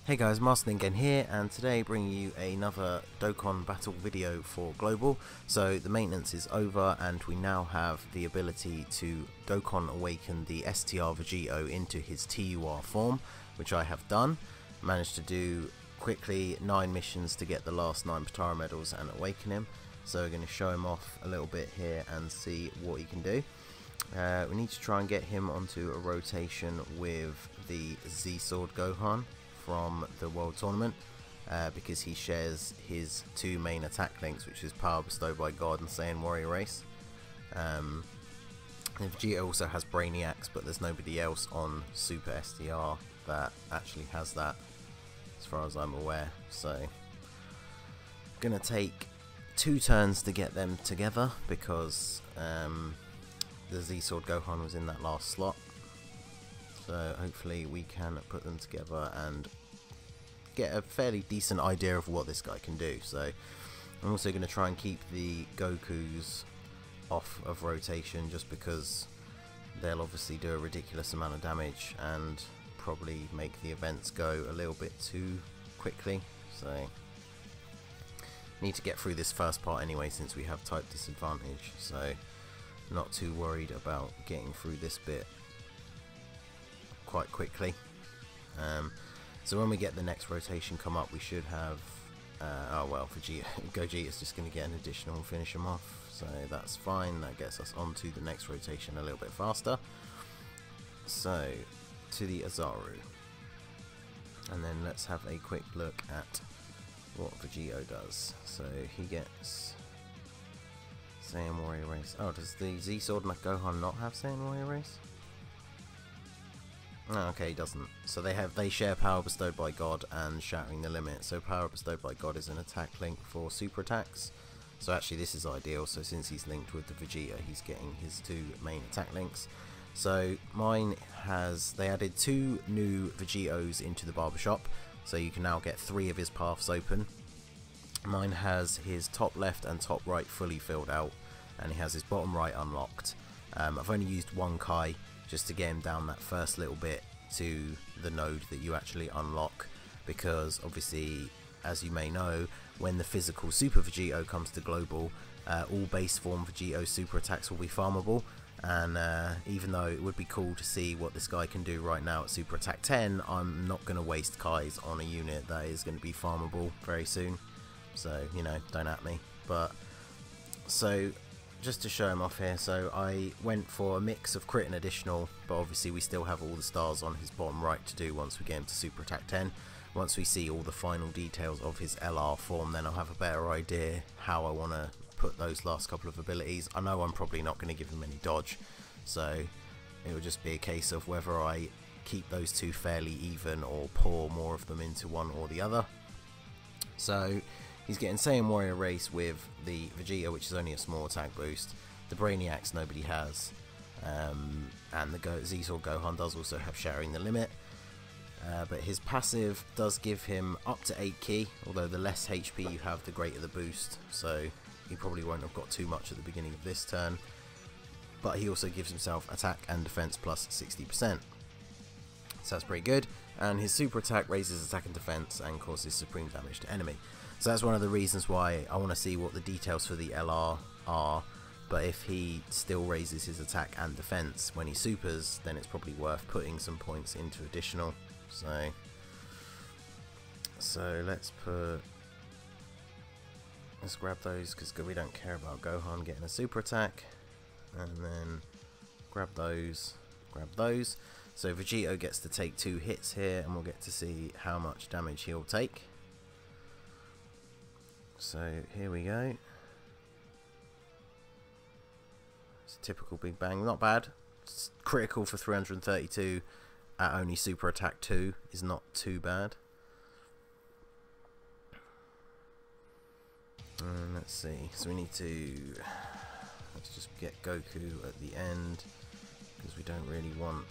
Hey guys, Master again here, and today bringing you another Dokkan battle video for Global. So the maintenance is over and we now have the ability to Dokkan awaken the STR Vegito into his TUR form, which I have done. Managed to do quickly 9 missions to get the last 9 Potara medals and awaken him. So we're going to show him off a little bit here and see what he can do. We need to try and get him onto a rotation with the Z-Sword Gohan from the World Tournament, because he shares his 2 main attack links, which is Power Bestowed by God and Saiyan Warrior Race. Vegeta also has Brainiacs, but there's nobody else on Super STR that actually has that, as far as I'm aware. So, gonna take 2 turns to get them together because the Z-Sword Gohan was in that last slot. So hopefully we can put them together and get a fairly decent idea of what this guy can do. So I'm also going to try and keep the Gokus off of rotation, just because they'll obviously do a ridiculous amount of damage and probably make the events go a little bit too quickly. So need to get through this first part anyway, since we have type disadvantage, so not too worried about getting through this bit quite quickly. So when we get the next rotation come up, we should have oh well, Gogeta's just going to get an additional and finish him off, so that's fine. That gets us onto the next rotation a little bit faster. So to the Azaru, and then let's have a quick look at what Vegito does. So he gets Saiyan Warrior Race. Oh, does the Z-Sword Gohan not have Saiyan Warrior Race? Oh, okay, he doesn't. So they share Power Bestowed by God and Shattering the Limit. So Power Bestowed by God is an attack link for super attacks. So actually this is ideal. So since he's linked with the Vegeta, he's getting his 2 main attack links. So mine has, they added 2 new Vegitos into the barbershop. So you can now get 3 of his paths open. Mine has his top left and top right fully filled out, and he has his bottom right unlocked. I've only used 1 Kai just to get him down that first little bit to the node that you actually unlock, because obviously, as you may know, when the physical Super Vegito comes to Global, all base form Vegito super attacks will be farmable, and even though it would be cool to see what this guy can do right now at Super Attack 10, I'm not going to waste Kais on a unit that is going to be farmable very soon. So, you know, don't at me. But, so, just to show him off here, so I went for a mix of crit and additional, but obviously we still have all the stars on his bottom right to do once we get him to Super Attack 10. Once we see all the final details of his LR form, then I'll have a better idea how I want to put those last couple of abilities. I know I'm probably not going to give him any dodge, so it will just be a case of whether I keep those 2 fairly even or pour more of them into one or the other. So he's getting Saiyan Warrior Race with the Vegeta, which is only a small attack boost. The Brainiacs nobody has, and the Z-Sword Gohan does also have Shattering the Limit. But his passive does give him up to 8 ki, although the less HP you have, the greater the boost. So he probably won't have got too much at the beginning of this turn. But he also gives himself attack and defense plus 60%. So that's pretty good. And his super attack raises attack and defense and causes supreme damage to enemy. So that's one of the reasons why I want to see what the details for the LR are. But if he still raises his attack and defense when he supers, then it's probably worth putting some points into additional. So let's grab those, because we don't care about Gohan getting a super attack. And then grab those. So Vegito gets to take 2 hits here, and we'll get to see how much damage he'll take. So here we go. It's a typical Big Bang, not bad. It's critical for 332 at only Super Attack 2 is not too bad. And let's see, so we need to, let's just get Goku at the end, because we don't really want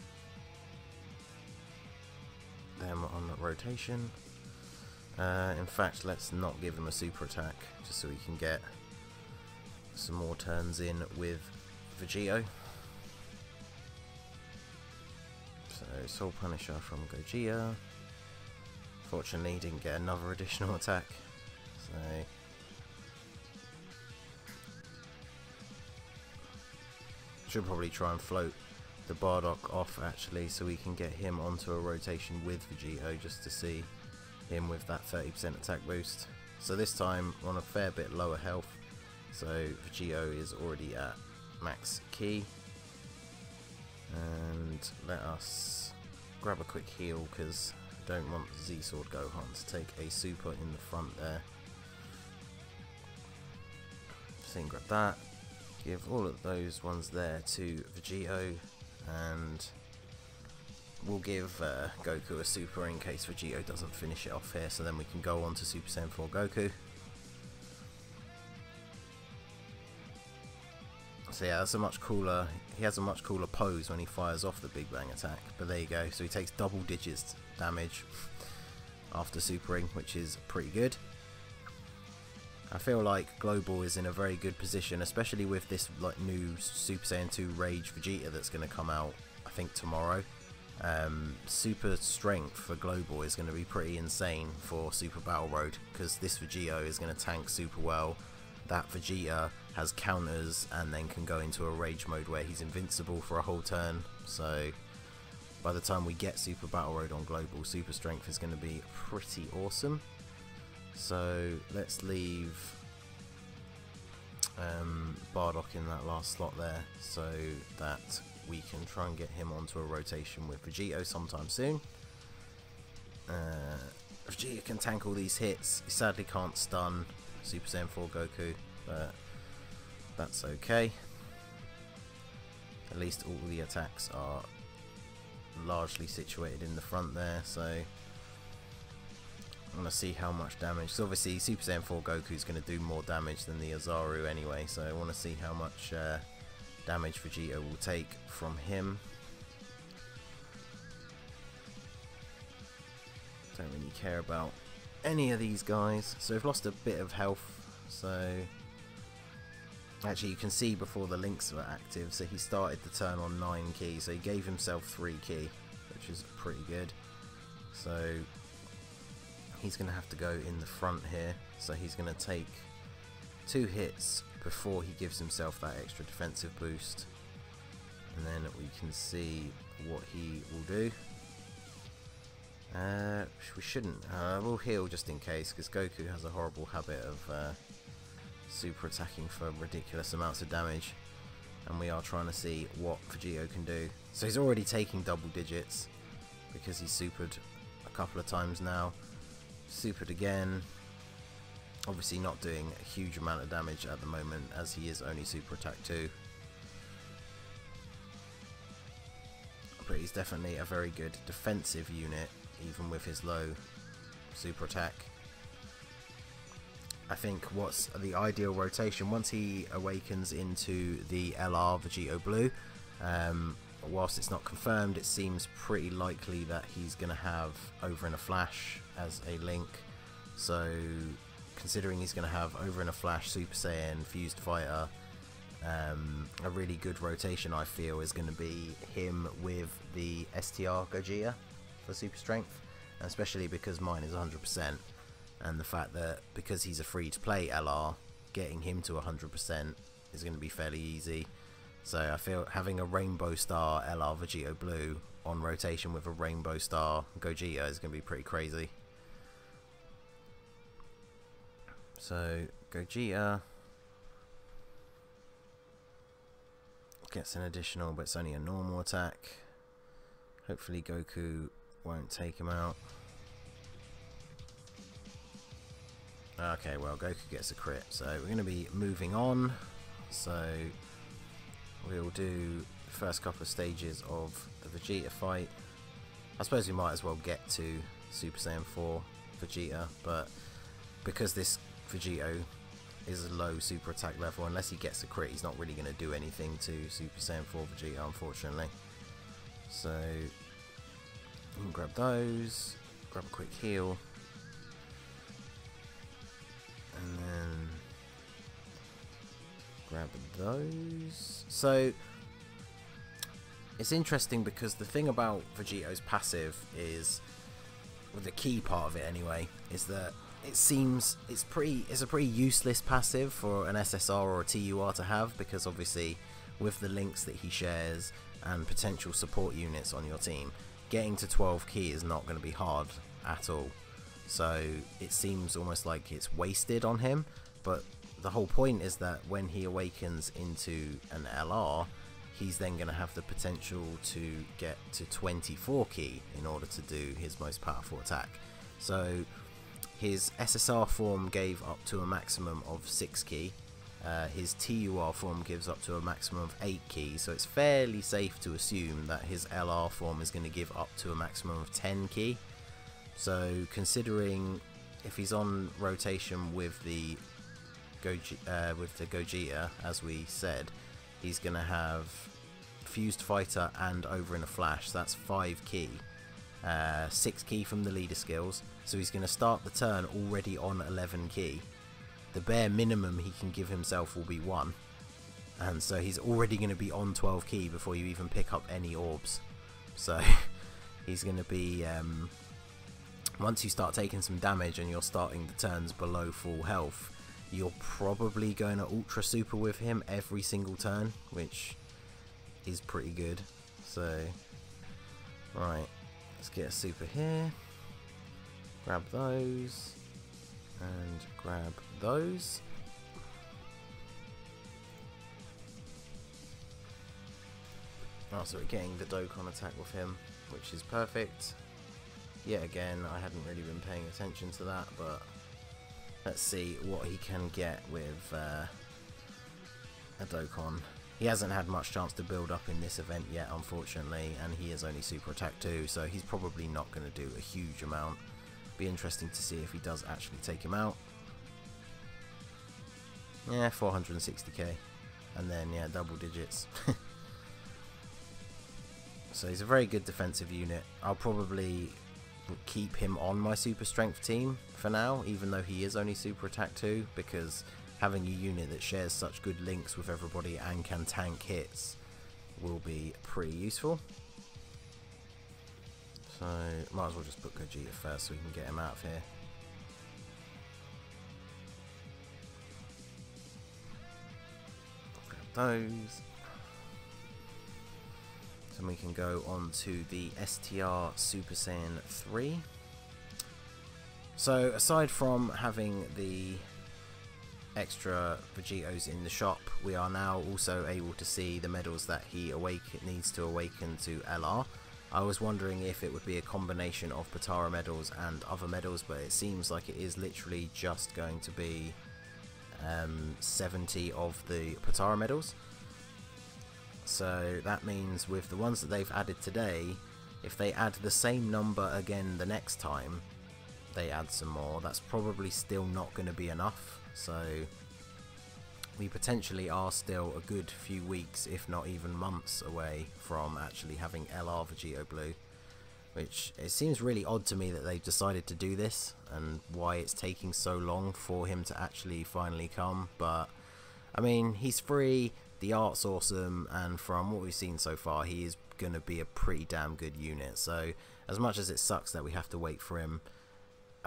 them on the rotation. In fact, let's not give him a super attack, just so we can get some more turns in with Vegito. So Soul Punisher from Gogeta, Fortunately, he didn't get another additional attack. So should probably try and float the Bardock off actually, so we can get him onto a rotation with Vegito, just to see him with that 30% attack boost. So this time on a fair bit lower health, so Vegito is already at max key. And let us grab a quick heal, because I don't want Z-Sword Gohan to take a super in the front there. So grab that, give all of those ones there to Vegito, and we'll give Goku a super in case Vegito doesn't finish it off here, so then we can go on to Super Saiyan 4 Goku. So yeah, that's a much cooler, he has a much cooler pose when he fires off the Big Bang attack, but there you go. So he takes double digits damage after supering, which is pretty good. I feel like Global is in a very good position, especially with this like new Super Saiyan 2 Rage Vegeta that's going to come out, I think, tomorrow. Super strength for Global is going to be pretty insane for Super Battle Road, because this Vegito is going to tank super well. That Vegeta has counters and then can go into a rage mode where he's invincible for a whole turn. So by the time we get Super Battle Road on Global, super strength is going to be pretty awesome. So let's leave Bardock in that last slot there, so that we can try and get him onto a rotation with Vegito sometime soon. Vegeta can tank all these hits. He sadly can't stun Super Saiyan 4 Goku, but that's okay. At least all the attacks are largely situated in the front there, so I want to see how much damage. So obviously Super Saiyan 4 Goku is going to do more damage than the Azaru anyway, so I want to see how much damage Vegito will take from him. Don't really care about any of these guys. So we've lost a bit of health, so actually you can see before the links were active, so he started the turn on 9 key, so he gave himself 3 key, which is pretty good. So he's going to have to go in the front here, so he's going to take 2 hits before he gives himself that extra defensive boost, and then we can see what he will do. We shouldn't. We'll heal just in case, because Goku has a horrible habit of super attacking for ridiculous amounts of damage, and we are trying to see what Vegito can do. So he's already taking double digits because he's supered a couple of times now. Supered again. Obviously not doing a huge amount of damage at the moment, as he is only super attack 2. But he's definitely a very good defensive unit, even with his low super attack. I think what's the ideal rotation, once he awakens into the LR Vegito Blue, whilst it's not confirmed, it seems pretty likely that he's going to have Over in a Flash as a link. So considering he's going to have Over in a Flash, Super Saiyan, Fused Fighter, a really good rotation I feel is going to be him with the STR Vegito for super strength, and especially because mine is 100%, and the fact that because he's a free to play LR, getting him to 100% is going to be fairly easy. So I feel having a Rainbow Star LR Vegito Blue on rotation with a Rainbow Star Gogeta is going to be pretty crazy. So Gogeta gets an additional, but it's only a normal attack. Hopefully Goku won't take him out. Okay, well, Goku gets a crit, so we're going to be moving on. So we'll do the first couple of stages of the Vegeta fight. I suppose we might as well get to Super Saiyan 4 Vegeta, but because this Vegito is a low super attack level, unless he gets a crit, he's not really going to do anything to Super Saiyan 4 Vegeta, unfortunately. So you can grab those, grab a quick heal, and then grab those. So it's interesting because the thing about Vegito's passive is the key part of it anyway, is that it seems it's a pretty useless passive for an SSR or a TUR to have, because obviously with the links that he shares and potential support units on your team, getting to 12 key is not going to be hard at all. So it seems almost like it's wasted on him, but the whole point is that when he awakens into an LR, he's then going to have the potential to get to 24 key in order to do his most powerful attack. So his SSR form gave up to a maximum of 6 key. His TUR form gives up to a maximum of 8 key, so it's fairly safe to assume that his LR form is going to give up to a maximum of 10 key. So considering if he's on rotation with the Gogeta, as we said, he's going to have Fused Fighter and Over in a Flash. That's 5 key, 6 key from the leader skills, so he's going to start the turn already on 11 key. The bare minimum he can give himself will be 1, and so he's already going to be on 12 key before you even pick up any orbs. So he's going to be, once you start taking some damage and you're starting the turns below full health, you're probably going to ultra super with him every single turn, which is pretty good. So right, let's get a super here, grab those and grab those. Oh, so we're getting the Dokkan attack with him, which is perfect. Yet again, I hadn't really been paying attention to that, but let's see what he can get with a Dokkan. He hasn't had much chance to build up in this event yet, unfortunately, and he is only super attack 2, so he's probably not going to do a huge amount. Be interesting to see if he does actually take him out. Yeah, 460k, and then yeah, double digits. So he's a very good defensive unit. I'll probably keep him on my super strength team for now, even though he is only super attack 2, because having a unit that shares such good links with everybody and can tank hits will be pretty useful. So might as well just put Gogeta first so we can get him out of here. Grab those. So we can go on to the STR Super Saiyan 3. So aside from having the extra Vegetos in the shop, we are now also able to see the medals that he needs to awaken to LR. I was wondering if it would be a combination of Potara medals and other medals, but it seems like it is literally just going to be 70 of the Potara medals. So that means with the ones that they've added today, if they add the same number again the next time they add some more, that's probably still not going to be enough. So we potentially are still a good few weeks, if not even months, away from actually having LR Vegito Blue, which it seems really odd to me that they've decided to do this and why it's taking so long for him to actually finally come. But I mean, he's free, the art's awesome, and from what we've seen so far, he is going to be a pretty damn good unit. So as much as it sucks that we have to wait for him,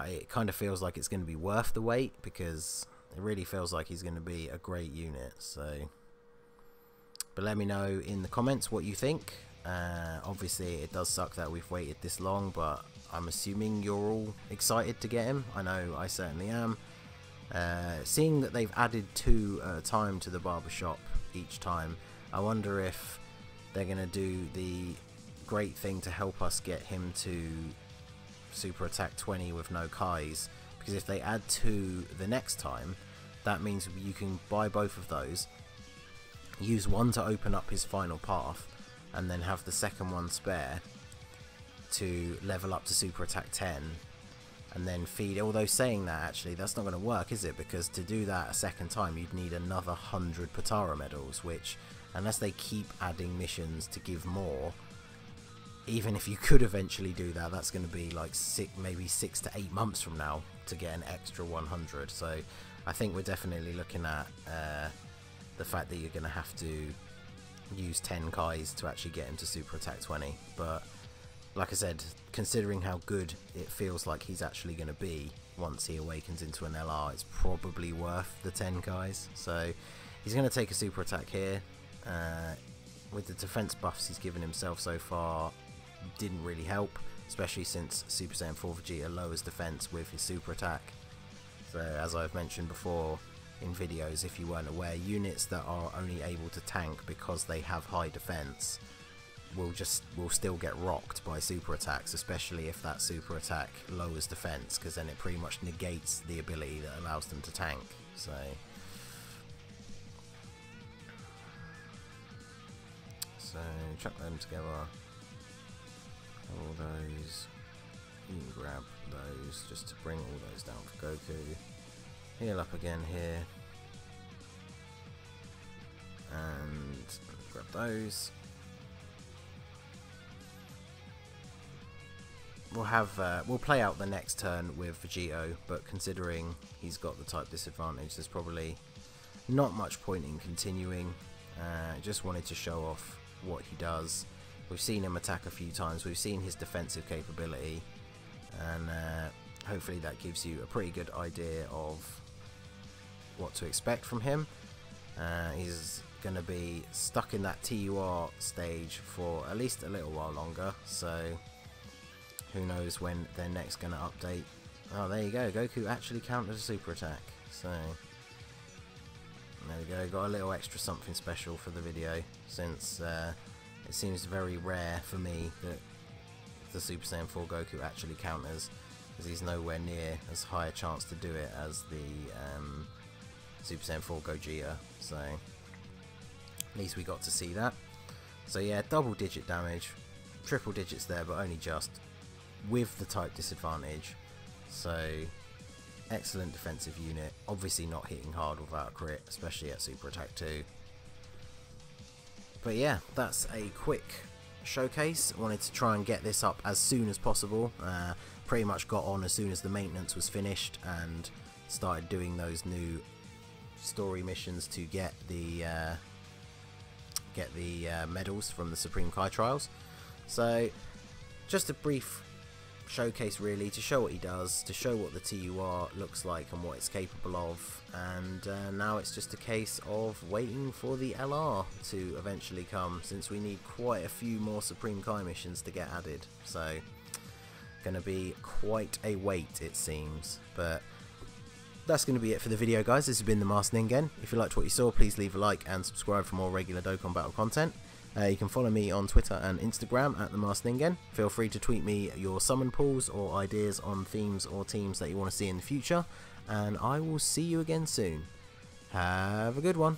it kind of feels like it's going to be worth the wait, because it really feels like he's going to be a great unit. So, but let me know in the comments what you think. Obviously it does suck that we've waited this long, but I'm assuming you're all excited to get him. I know I certainly am. Seeing that they've added 2 at a time to the barbershop each time, I wonder if they're going to do the great thing to help us get him to super attack 20 with no Kais, because if they add 2 the next time, that means you can buy both of those, use one to open up his final path, and then have the second one spare to level up to super attack 10, and then feed. Although saying that, actually that's not going to work, is it? Because to do that a second time you'd need another 100 Potara medals, which, unless they keep adding missions to give more, even if you could eventually do that, that's going to be like maybe 6 to 8 months from now to get an extra 100. So I think we're definitely looking at the fact that you're going to have to use 10 Kais to actually get him to super attack 20. But like I said, considering how good it feels like he's actually going to be once he awakens into an LR, it's probably worth the 10 guys. So he's going to take a super attack here. With the defense buffs he's given himself so far, didn't really help, especially since Super Saiyan 4 Vegeta lowers defense with his super attack. So as I've mentioned before in videos, if you weren't aware, units that are only able to tank because they have high defense will still get rocked by super attacks, especially if that super attack lowers defense, because then it pretty much negates the ability that allows them to tank. So chuck them together. All those, you can grab those just to bring all those down for Goku. Heal up again here, and grab those. We'll play out the next turn with Vegito, but considering he's got the type disadvantage, there's probably not much point in continuing. Just wanted to show off what he does. We've seen him attack a few times, we've seen his defensive capability, and hopefully that gives you a pretty good idea of what to expect from him. He's going to be stuck in that TUR stage for at least a little while longer, so who knows when they're next going to update. Oh, there you go, Goku actually countered a super attack, so there we go, got a little extra something special for the video, since it seems very rare for me that the Super Saiyan 4 Goku actually counters, because he's nowhere near as high a chance to do it as the Super Saiyan 4 Gogeta, so at least we got to see that. So yeah, double digit damage, triple digits there, but only just, with the type disadvantage, so excellent defensive unit, obviously not hitting hard without a crit, especially at super attack 2. But yeah, that's a quick showcase. I wanted to try and get this up as soon as possible. Pretty much got on as soon as the maintenance was finished and started doing those new story missions to get the medals from the Supreme Kai trials. So just a brief showcase really, to show what he does, to show what the TUR looks like and what it's capable of, and now it's just a case of waiting for the LR to eventually come, since we need quite a few more Supreme Kai missions to get added, so gonna be quite a wait it seems. But that's going to be it for the video, guys. This has been the Masked Ningen. If you liked what you saw, please leave a like and subscribe for more regular Dokkan Battle content. You can follow me on Twitter and Instagram at the Masked Ningen. Feel free to tweet me your summon pulls or ideas on themes or teams that you want to see in the future, and I will see you again soon. Have a good one.